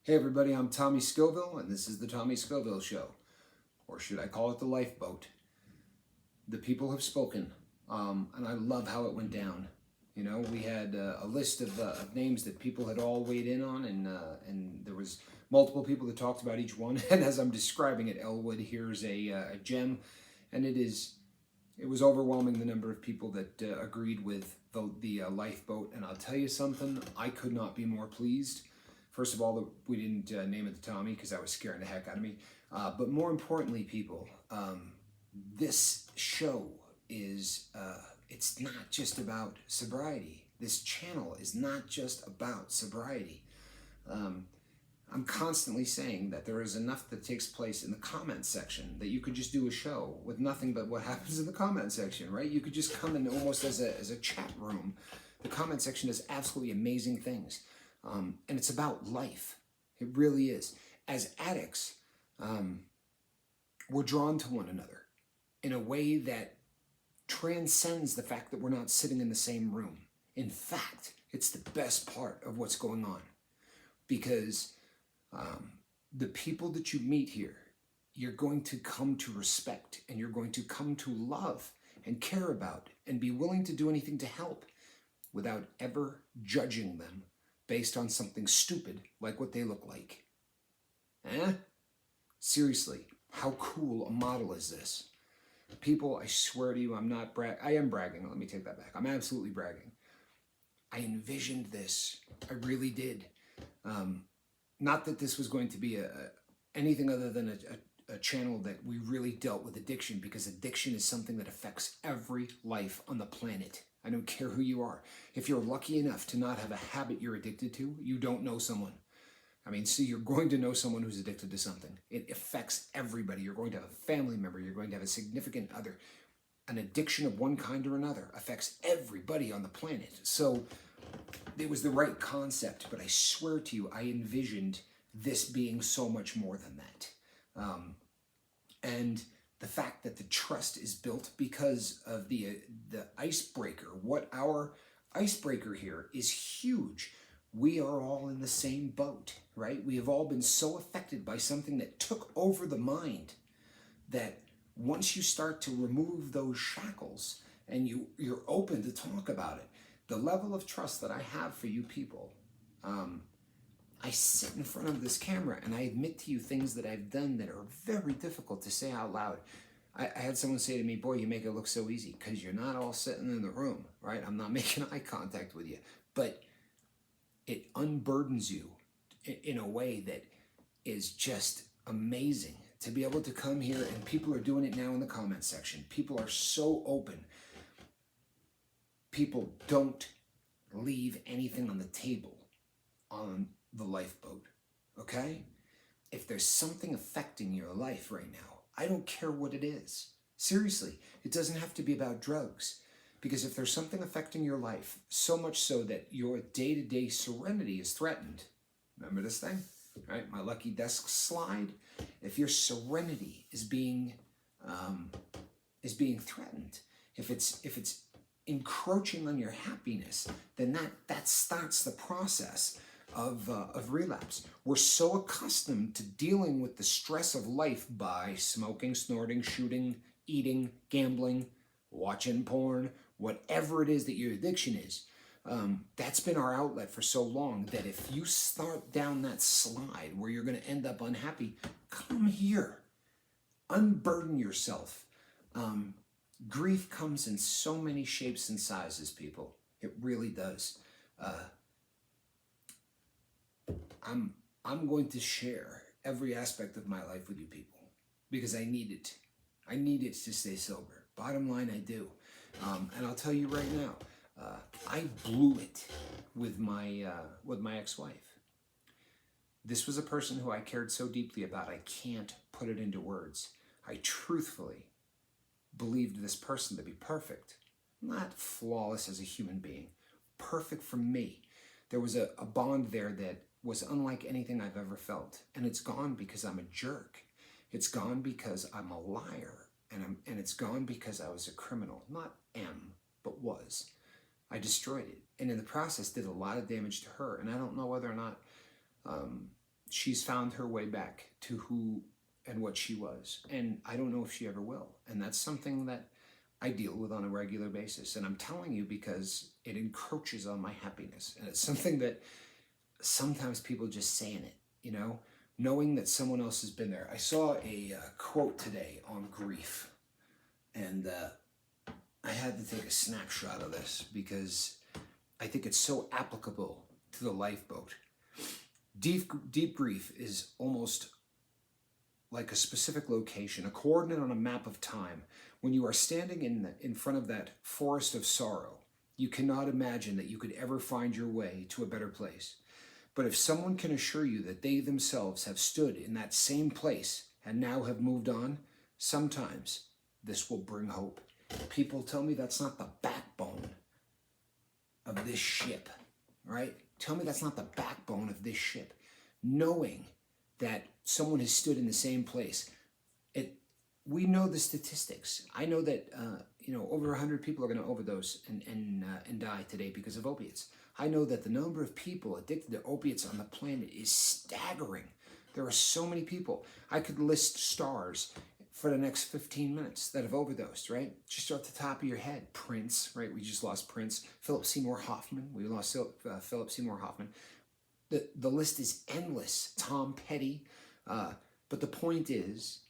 Hey everybody, I'm Tommy Scoville, and this is the Tommy Scoville Show. Or should I call it the Lifeboat? The people have spoken, and I love how it went down. You know, we had a list of names that people had all weighed in on, and there was multiple people that talked about each one. And as I'm describing it, Elwood, here's a gem, and it was overwhelming the number of people that agreed with the Lifeboat. And I'll tell you something, I could not be more pleased. First of all, we didn't name it the Tommy because that was scaring the heck out of me. But more importantly, people, this show is, it's not just about sobriety. This channel is not just about sobriety. I'm constantly saying that there is enough that takes place in the comment section that you could just do a show with nothing but what happens in the comment section, right? You could just come in almost as a chat room. The comment section does absolutely amazing things. And it's about life. It really is. As addicts, we're drawn to one another in a way that transcends the fact that we're not sitting in the same room. In fact, it's the best part of what's going on, because the people that you meet here, you're going to come to respect, and you're going to come to love and care about and be willing to do anything to help without ever judging them based on something stupid like what they look like. Seriously, how cool a model is this? People, I swear to you, I am bragging. Let me take that back. I'm absolutely bragging. I envisioned this. I really did. Not that this was going to be anything other than a channel that we really dealt with addiction, because addiction is something that affects every life on the planet. I don't care who you are. If you're lucky enough to not have a habit you're addicted to, you don't know someone. I mean, see, you're going to know someone who's addicted to something. It affects everybody. You're going to have a family member. You're going to have a significant other. An addiction of one kind or another affects everybody on the planet. So it was the right concept, but I swear to you, I envisioned this being so much more than that. And the fact that the trust is built because of the icebreaker. What our icebreaker here is huge. We are all in the same boat, right? We have all been so affected by something that took over the mind that once you start to remove those shackles and you're open to talk about it, the level of trust that I have for you people, I sit in front of this camera and I admit to you things that I've done that are very difficult to say out loud. I had someone say to me, boy, you make it look so easy because you're not all sitting in the room, right? I'm not making eye contact with you. But it unburdens you in a way that is just amazing. To be able to come here, and people are doing it now in the comment section. People are so open. People don't leave anything on the table on the Lifeboat, okay? If there's something affecting your life right now, I don't care what it is. Seriously, it doesn't have to be about drugs. Because if there's something affecting your life, so much so that your day-to-day serenity is threatened, remember this thing, right? My lucky desk slide. If your serenity is being threatened, if it's encroaching on your happiness, then that starts the process of relapse. We're so accustomed to dealing with the stress of life by smoking, snorting, shooting, eating, gambling, watching porn, whatever it is that your addiction is. That's been our outlet for so long that if you start down that slide where you're going to end up unhappy, come here. Unburden yourself. Grief comes in so many shapes and sizes, people. It really does. I'm going to share every aspect of my life with you people because I need it. I need it to stay sober. Bottom line, I do. And I'll tell you right now, I blew it with my ex-wife. This was a person who I cared so deeply about, I can't put it into words. I truthfully believed this person to be perfect, not flawless as a human being, perfect for me. There was a bond there that was unlike anything I've ever felt, and it's gone because I'm a jerk. It's gone because I'm a liar, and it's gone because I was a criminal. Not am, but was. I destroyed it, and in the process did a lot of damage to her, and I don't know whether or not she's found her way back to who and what she was. And I don't know if she ever will. And that's something that I deal with on a regular basis. And I'm telling you because it encroaches on my happiness. And it's something that sometimes people just saying it, you know, knowing that someone else has been there. I saw a quote today on grief. And I had to take a snapshot of this because I think it's so applicable to the lifeboat. Deep grief is almost like a specific location, a coordinate on a map of time. When you are standing in front of that forest of sorrow, you cannot imagine that you could ever find your way to a better place. But if someone can assure you that they themselves have stood in that same place and now have moved on, sometimes this will bring hope. People tell me that's not the backbone of this ship, right? Tell me that's not the backbone of this ship. Knowing that someone has stood in the same place. We know the statistics. I know that over 100 people are going to overdose and die today because of opiates. I know that the number of people addicted to opiates on the planet is staggering. There are so many people. I could list stars for the next 15 minutes that have overdosed, right? Just off the top of your head. Prince, right? We just lost Prince. Philip Seymour Hoffman. We lost Philip Seymour Hoffman. The list is endless. Tom Petty. But the point is,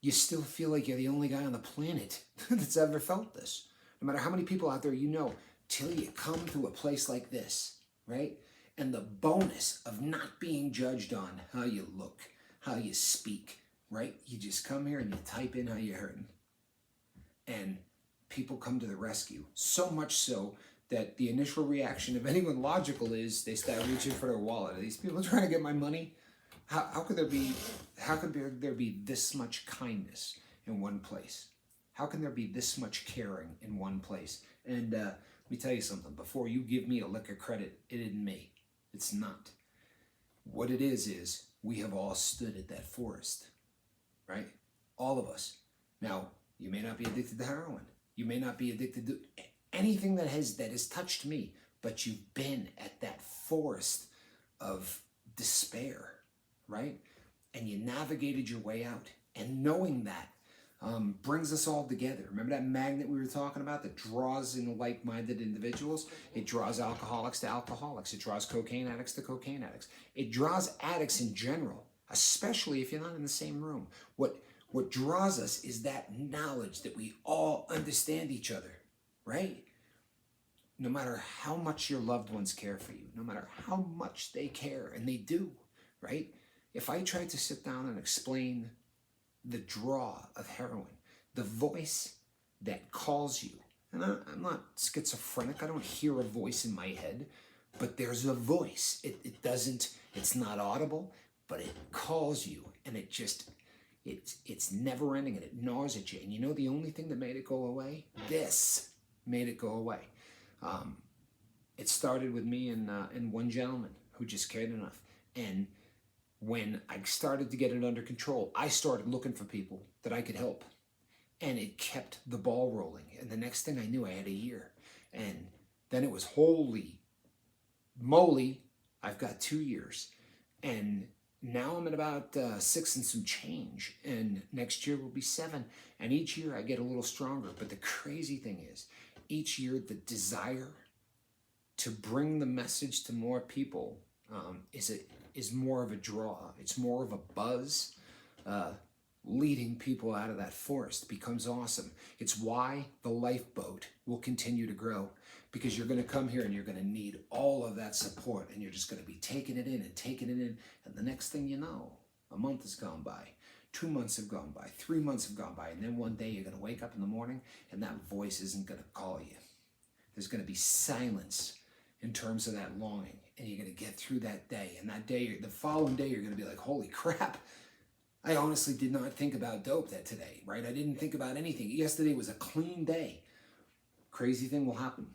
you still feel like you're the only guy on the planet that's ever felt this. No matter how many people out there you know, till you come to a place like this, right? And the bonus of not being judged on how you look, how you speak, right? You just come here and you type in how you're hurting. And people come to the rescue. So much so that the initial reaction of anyone logical is they start reaching for their wallet. Are these people trying to get my money? How could there be this much kindness in one place? How can there be this much caring in one place? And let me tell you something. Before you give me a lick of credit, it isn't me. It's not. What it is we have all stood at that forest, right? All of us. Now, you may not be addicted to heroin. You may not be addicted to anything that has touched me, but you've been at that forest of despair, right? And you navigated your way out. And knowing that brings us all together. Remember that magnet we were talking about that draws in like-minded individuals? It draws alcoholics to alcoholics. It draws cocaine addicts to cocaine addicts. It draws addicts in general, especially if you're not in the same room. What draws us is that knowledge that we all understand each other, right? No matter how much your loved ones care for you, no matter how much they care, and they do, right? If I tried to sit down and explain the draw of heroin, the voice that calls you, and I'm not schizophrenic, I don't hear a voice in my head, but there's a voice. It's not audible, but it calls you, and it's never ending, and it gnaws at you. And you know the only thing that made it go away? This made it go away. It started with me and one gentleman who just cared enough. And when I started to get it under control, I started looking for people that I could help. And it kept the ball rolling. And the next thing I knew, I had a year. And then it was holy moly, I've got 2 years. And now I'm at about 6 and some change. And next year will be 7. And each year I get a little stronger. But the crazy thing is, each year the desire to bring the message to more people is more of a draw. It's more of a buzz. Leading people out of that forest becomes awesome. It's why the lifeboat will continue to grow, because you're going to come here and you're going to need all of that support, and you're just going to be taking it in and taking it in. And the next thing you know, a month has gone by, 2 months have gone by, 3 months have gone by, and then one day you're going to wake up in the morning and that voice isn't going to call you. There's going to be silence in terms of that longing, and you're going to get through that day. And that day, the following day, you're going to be like, holy crap, I honestly did not think about dope today, right? I didn't think about anything. Yesterday was a clean day. Crazy thing will happen.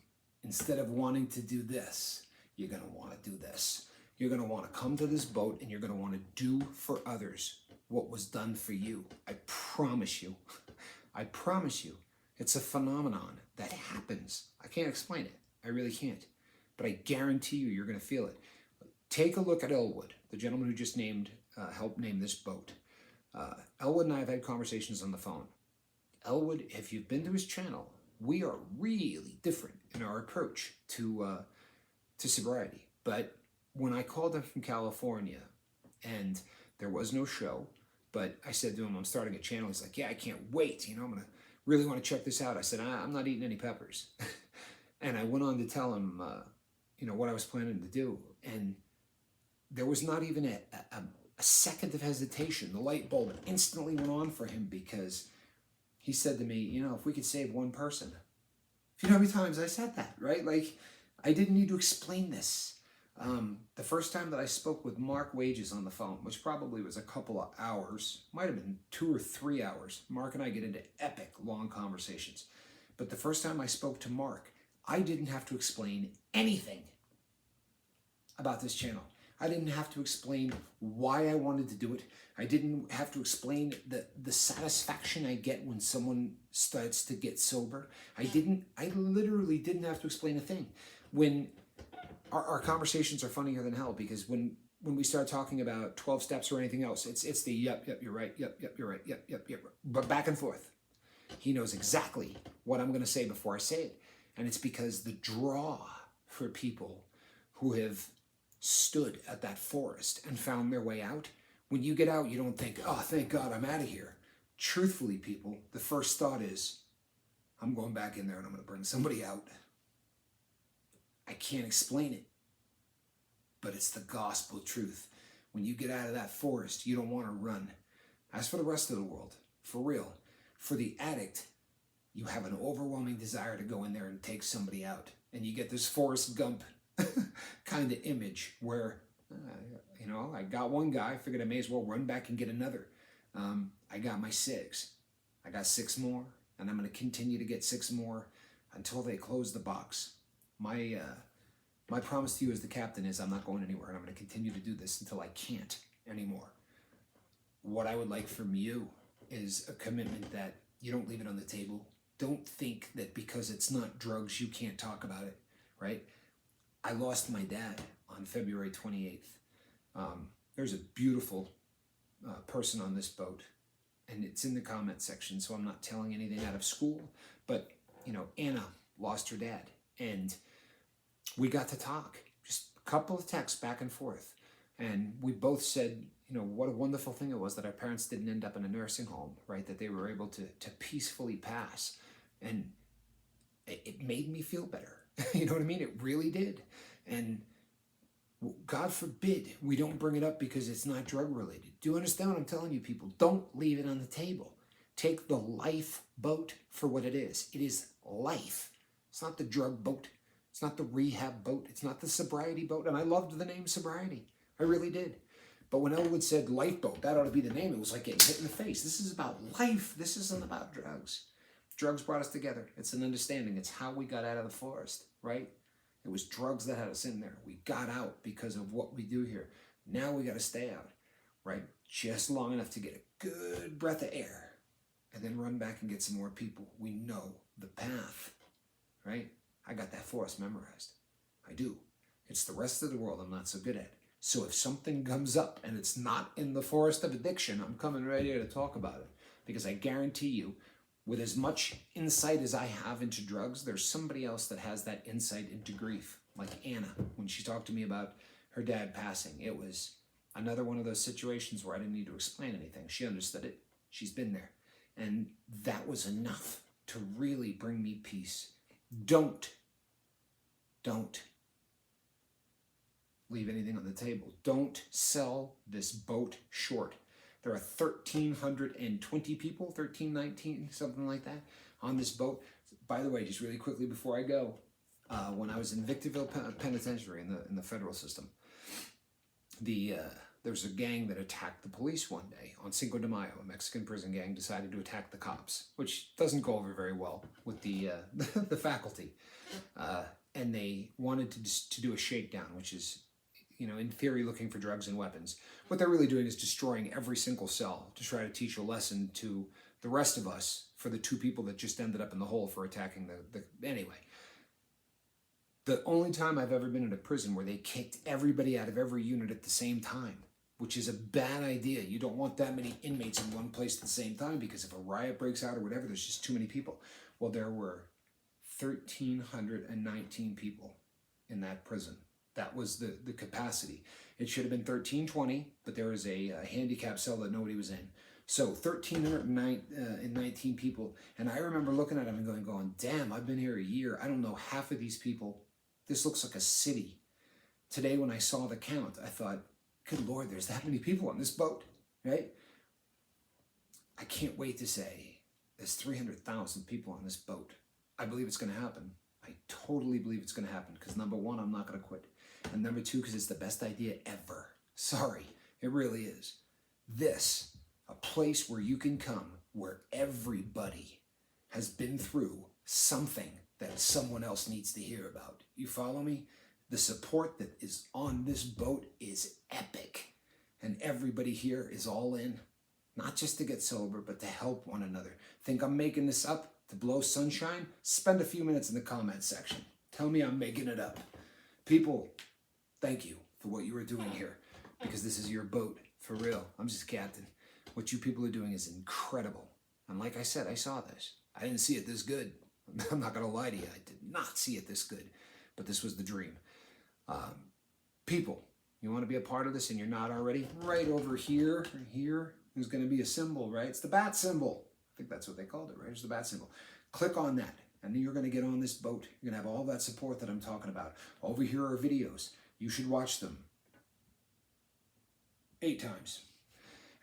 Instead of wanting to do this, you're going to want to do this. You're going to want to come to this boat, and you're going to want to do for others what was done for you. I promise you. I promise you. It's a phenomenon that happens. I can't explain it. I really can't. But I guarantee you're going to feel it. Take a look at Elwood. the gentleman who just helped name this boat, Elwood and I have had conversations on the phone. Elwood, if you've been to his channel, we are really different in our approach to sobriety. But when I called him from California and there was no show, but I said to him, I'm starting a channel. He's like, yeah, I can't wait. I'm going to really want to check this out. I said, I'm not eating any peppers. And I went on to tell him, what I was planning to do. And there was not even a second of hesitation. The light bulb instantly went on for him because he said to me, if we could save one person. You know how many times I said that, right? Like, I didn't need to explain this. The first time that I spoke with Mark Wages on the phone, which probably was a couple of hours, might have been 2 or 3 hours. Mark and I get into epic long conversations. But the first time I spoke to Mark, I didn't have to explain anything about this channel. I didn't have to explain why I wanted to do it. I didn't have to explain the satisfaction I get when someone starts to get sober. I literally didn't have to explain a thing. When our conversations are funnier than hell, because when we start talking about 12 steps or anything else, it's the yep, you're right, yep, you're right, yep, but back and forth. He knows exactly what I'm going to say before I say it. And it's because the draw for people who have stood at that forest and found their way out, when you get out, you don't think, oh, thank God I'm out of here. Truthfully, people, the first thought is, I'm going back in there and I'm going to bring somebody out. I can't explain it, but it's the gospel truth. When you get out of that forest, you don't want to run. As for the rest of the world, for real, for the addict, you have an overwhelming desire to go in there and take somebody out. And you get this Forrest Gump kind of image where, I got one guy, I figured I may as well run back and get another. I got my 6. I got 6 more, and I'm going to continue to get 6 more until they close the box. My promise to you as the captain is I'm not going anywhere, and I'm going to continue to do this until I can't anymore. What I would like from you is a commitment that you don't leave it on the table. Don't think that because it's not drugs, you can't talk about it, right? I lost my dad on February 28th. There's a beautiful person on this boat, and it's in the comment section, so I'm not telling anything out of school, but, Anna lost her dad, and we got to talk, just a couple of texts back and forth, and we both said, what a wonderful thing it was that our parents didn't end up in a nursing home, right, that they were able to peacefully pass, and it made me feel better. You know what I mean? It really did. And God forbid we don't bring it up because it's not drug related. Do you understand what I'm telling you, people? Don't leave it on the table. Take the life boat for what it is. It is life. It's not the drug boat. It's not the rehab boat. It's not the sobriety boat. And I loved the name sobriety. I really did. But when Elwood said lifeboat, that ought to be the name. It was like getting hit in the face. This is about life. This isn't about drugs. Drugs brought us together. It's an understanding. It's how we got out of the forest, right? It was drugs that had us in there. We got out because of what we do here. Now we got to stay out, right? Just long enough to get a good breath of air and then run back and get some more people. We know the path, right? I got that forest memorized. I do. It's the rest of the world I'm not so good at. So if something comes up and it's not in the forest of addiction, I'm coming right here to talk about it, because I guarantee you, with as much insight as I have into drugs, there's somebody else that has that insight into grief, like Anna, when she talked to me about her dad passing. It was another one of those situations where I didn't need to explain anything. She understood it. She's been there. And that was enough to really bring me peace. Don't leave anything on the table. Don't sell this boat short. There are 1,320 people, 1,319, something like that, on this boat. By the way, just really quickly before I go, when I was in Victorville Penitentiary in the federal system, there was a gang that attacked the police one day on Cinco de Mayo. A Mexican prison gang decided to attack the cops, which doesn't go over very well with the faculty. And they wanted to do a shakedown, which is, in theory, looking for drugs and weapons. What they're really doing is destroying every single cell to try to teach a lesson to the rest of us for the 2 people that just ended up in the hole for attacking the anyway. The only time I've ever been in a prison where they kicked everybody out of every unit at the same time, which is a bad idea. You don't want that many inmates in one place at the same time, because if a riot breaks out or whatever, there's just too many people. Well, there were 1,319 people in that prison. That was the capacity. It should have been 1,320, but there was a handicap cell that nobody was in. So 1,319 people. And I remember looking at them and going, damn, I've been here a year. I don't know half of these people. This looks like a city. Today when I saw the count, I thought, good Lord, there's that many people on this boat, right? I can't wait to say there's 300,000 people on this boat. I believe it's going to happen. I totally believe it's going to happen, because number one, I'm not going to quit. And number two, because it's the best idea ever. Sorry, it really is. This, a place where you can come, where everybody has been through something that someone else needs to hear about. You follow me? The support that is on this boat is epic. And everybody here is all in, not just to get sober, but to help one another. Think I'm making this up to blow sunshine? Spend a few minutes in the comments section. Tell me I'm making it up. People, thank you for what you are doing here, because this is your boat, for real. I'm just captain. What you people are doing is incredible. And like I said, I saw this. I didn't see it this good. I'm not going to lie to you. I did not see it this good. But this was the dream. People, you want to be a part of this and you're not already? Right over here, there's going to be a symbol, right? It's the bat symbol. I think that's what they called it, right? It's the bat symbol. Click on that, and then you're going to get on this boat. You're going to have all that support that I'm talking about. Over here are videos. You should watch them 8 times.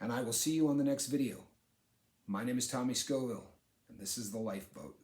And I will see you on the next video. My name is Tommy Scoville, and this is the Lifeboat.